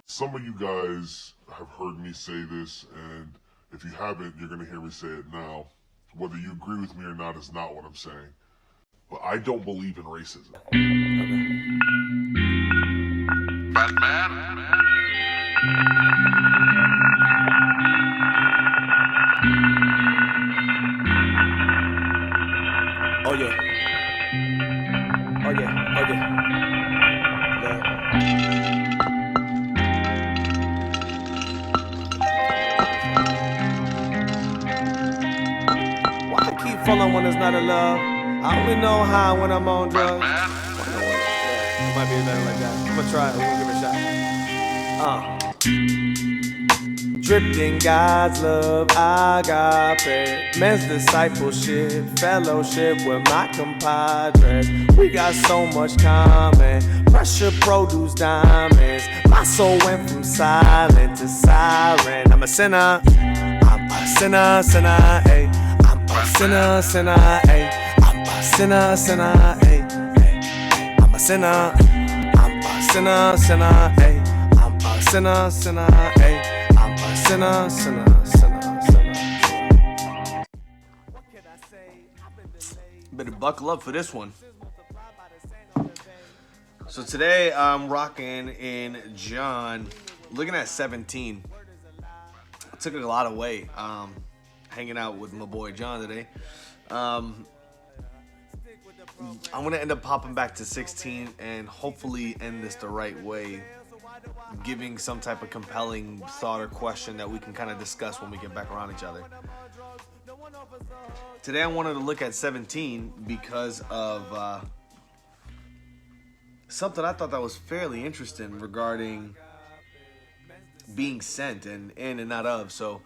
Some of you guys have heard me say this, and if you haven't, you're going to hear me say it now. Whether you agree with me or not is not what I'm saying. But I don't believe in racism. Batman? Oh yeah. Oh yeah. Oh yeah. Why I keep falling when it's not in love? I only know how when I'm on drugs. It might be better like that. I'm gonna try it. We'll give it a shot. Dripped in God's love, agape, men's discipleship, fellowship with my compadres. We got so much common. Pressure produce diamonds. My soul went from silent to siren. I'm a sinner. I'm a sinner, sinner, ayy. I'm a sinner, sinner, ayy. I'm a sinner, sinner, ayy. I'm a sinner. I'm a sinner, sinner, ayy. I'm a sinner, sinner, ayy. I'm a sinner, sinner, sinner, sinner. Better buckle up for this one. So today I'm rocking in John, looking at 17. I took it a lot away, hanging out with my boy John today. I'm going to end up popping back to 16 and hopefully end this the right way, giving some type of compelling thought or question that we can kind of discuss when we get back around each other. Today I wanted to look at 17 because of something I thought that was fairly interesting regarding being sent and in and not of. So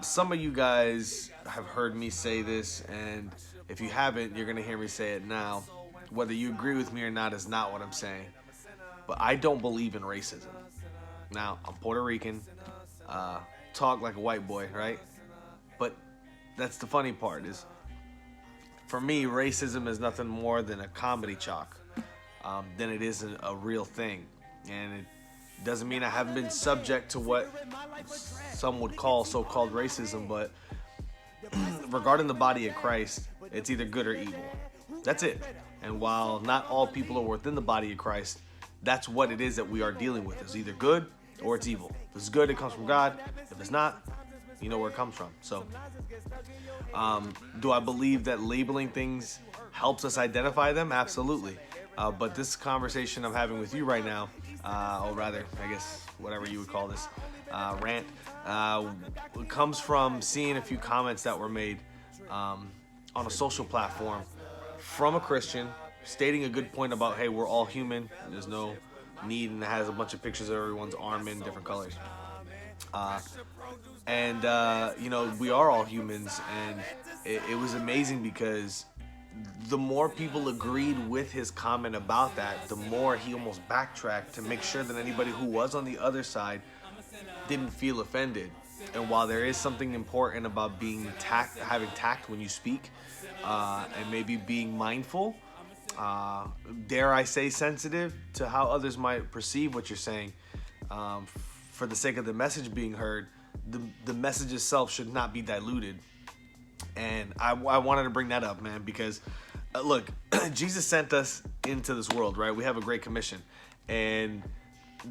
some of you guys have heard me say this, and if you haven't, you're going to hear me say it now. Whether you agree with me or not is not what I'm saying. But I don't believe in racism. Now, I'm Puerto Rican, talk like a white boy, right? But that's the funny part is, for me, racism is nothing more than a comedy chalk than it is a real thing. And it doesn't mean I haven't been subject to what some would call so-called racism, but regarding the body of Christ, it's either good or evil. That's it. And while not all people are within the body of Christ, that's what it is that we are dealing with. It's either good or it's evil. If it's good, it comes from God. If it's not, you know where it comes from. So, do I believe that labeling things helps us identify them? Absolutely. But this conversation I'm having with you right now, or rather, I guess, whatever you would call this, rant, comes from seeing a few comments that were made on a social platform from a Christian stating a good point about, hey, we're all human. There's no need, and it has a bunch of pictures of everyone's arm in different colors. You know, we are all humans, and it was amazing because the more people agreed with his comment about that, the more he almost backtracked to make sure that anybody who was on the other side didn't feel offended. And while there is something important about being having tact when you speak, and maybe being mindful, dare I say sensitive to how others might perceive what you're saying, for the sake of the message being heard, the message itself should not be diluted. And I wanted to bring that up, man, because look, Jesus sent us into this world, right? We have a great commission, and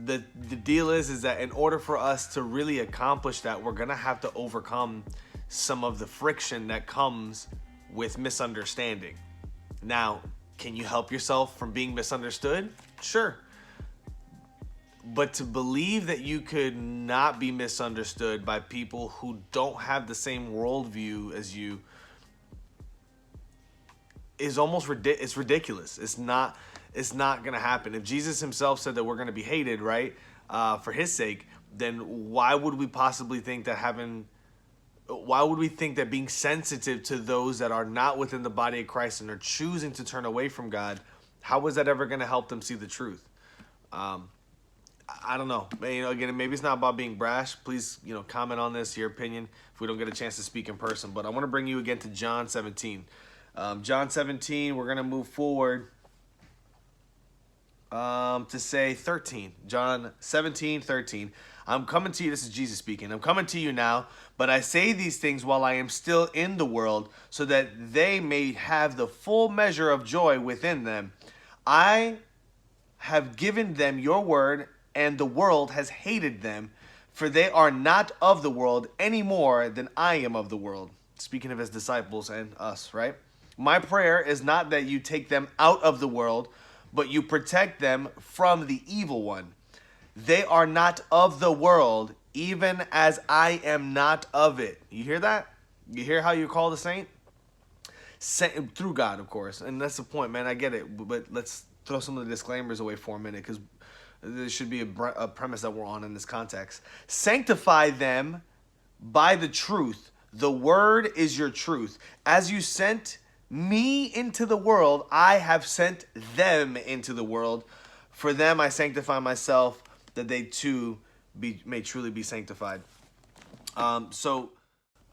the deal is that in order for us to really accomplish that, we're gonna have to overcome some of the friction that comes with misunderstanding. Now, can you help yourself from being misunderstood? Sure. But to believe that you could not be misunderstood by people who don't have the same worldview as you is almost it's ridiculous. It's not gonna happen. If Jesus himself said that we're gonna be hated, right, for his sake, then why would we possibly think that being sensitive to those that are not within the body of Christ and are choosing to turn away from God, how is that ever gonna help them see the truth? I don't know. You know, again, maybe it's not about being brash. Please, you know, comment on this, your opinion, if we don't get a chance to speak in person. But I want to bring you again to John 17. John 17, we're going to move forward to say 13. John 17:13. I'm coming to you. This is Jesus speaking. I'm coming to you now, but I say these things while I am still in the world, so that they may have the full measure of joy within them. I have given them your word, and the world has hated them, for they are not of the world any more than I am of the world. Speaking of his disciples and us, right? My prayer is not that you take them out of the world, but you protect them from the evil one. They are not of the world, even as I am not of it. You hear that? You hear how you call the saint? Sent through God, of course. And that's the point, man. I get it. But let's throw some of the disclaimers away for a minute, because there should be a premise that we're on in this context. Sanctify them by the truth. The word is your truth. As you sent me into the world, I have sent them into the world. For them I sanctify myself, that they too may truly be sanctified. So,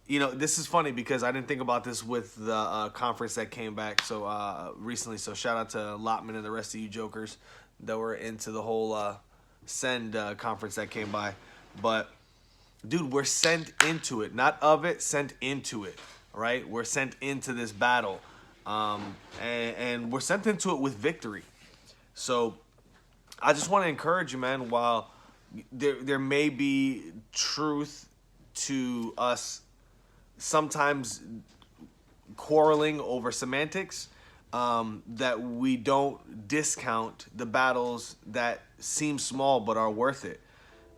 this is funny because I didn't think about this with the conference that came back recently. So shout out to Lotman and the rest of you jokers that were into the whole Send conference that came by. But, dude, we're sent into it. Not of it, sent into it, right? We're sent into this battle. And we're sent into it with victory. So I just want to encourage you, man, while there may be truth to us sometimes quarreling over semantics, that we don't discount the battles that seem small but are worth it.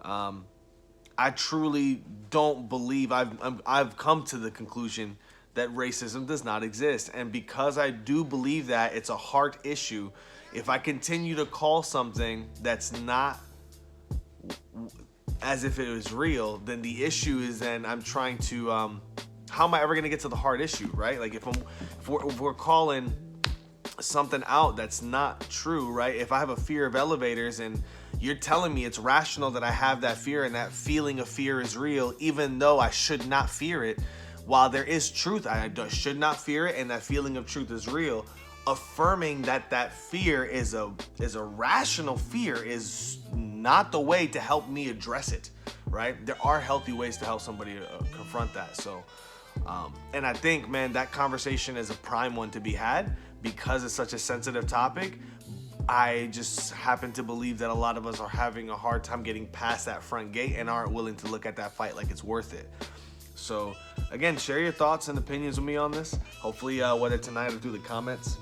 I truly don't believe I've come to the conclusion that racism does not exist. And because I do believe that, it's a heart issue. If I continue to call something that's not as if it was real, then the issue is then I'm trying to, how am I ever going to get to the heart issue, right? Like if we're calling something out that's not true, right? If I have a fear of elevators and you're telling me it's rational that I have that fear and that feeling of fear is real, even though I should not fear it, while there is truth, I should not fear it, and that feeling of truth is real. Affirming that fear is a rational fear is not the way to help me address it, right? There are healthy ways to help somebody confront that. So, and I think, man, that conversation is a prime one to be had because it's such a sensitive topic. I just happen to believe that a lot of us are having a hard time getting past that front gate and aren't willing to look at that fight like it's worth it. So, again, share your thoughts and opinions with me on this. Hopefully, whether tonight or through the comments.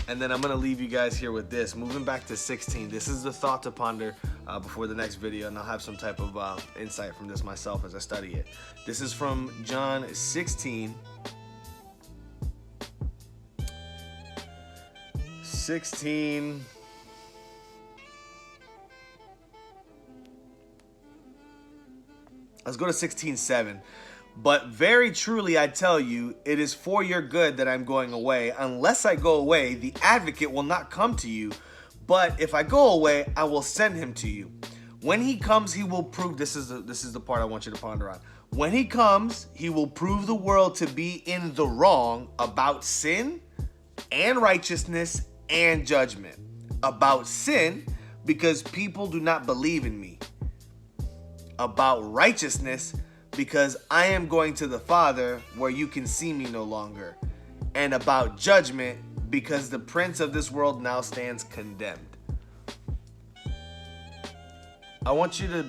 And then I'm going to leave you guys here with this. Moving back to 16. This is the thought to ponder before the next video. And I'll have some type of insight from this myself as I study it. This is from John 16. 16. Let's go to 16:7. But very truly I tell you, it is for your good that I'm going away. Unless I go away, the advocate will not come to you. But if I go away, I will send him to you. When he comes, he will prove, this is the part I want you to ponder on. When he comes, he will prove the world to be in the wrong about sin and righteousness and judgment. About sin, because people do not believe in me. About righteousness, because I am going to the Father where you can see me no longer. And about judgment, because the prince of this world now stands condemned. I want you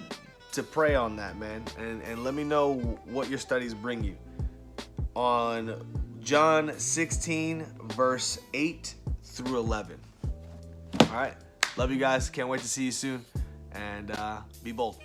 to pray on that, man, and let me know what your studies bring you. On John 16, verse 8 through 11. All right. Love you guys. Can't wait to see you soon. And be bold.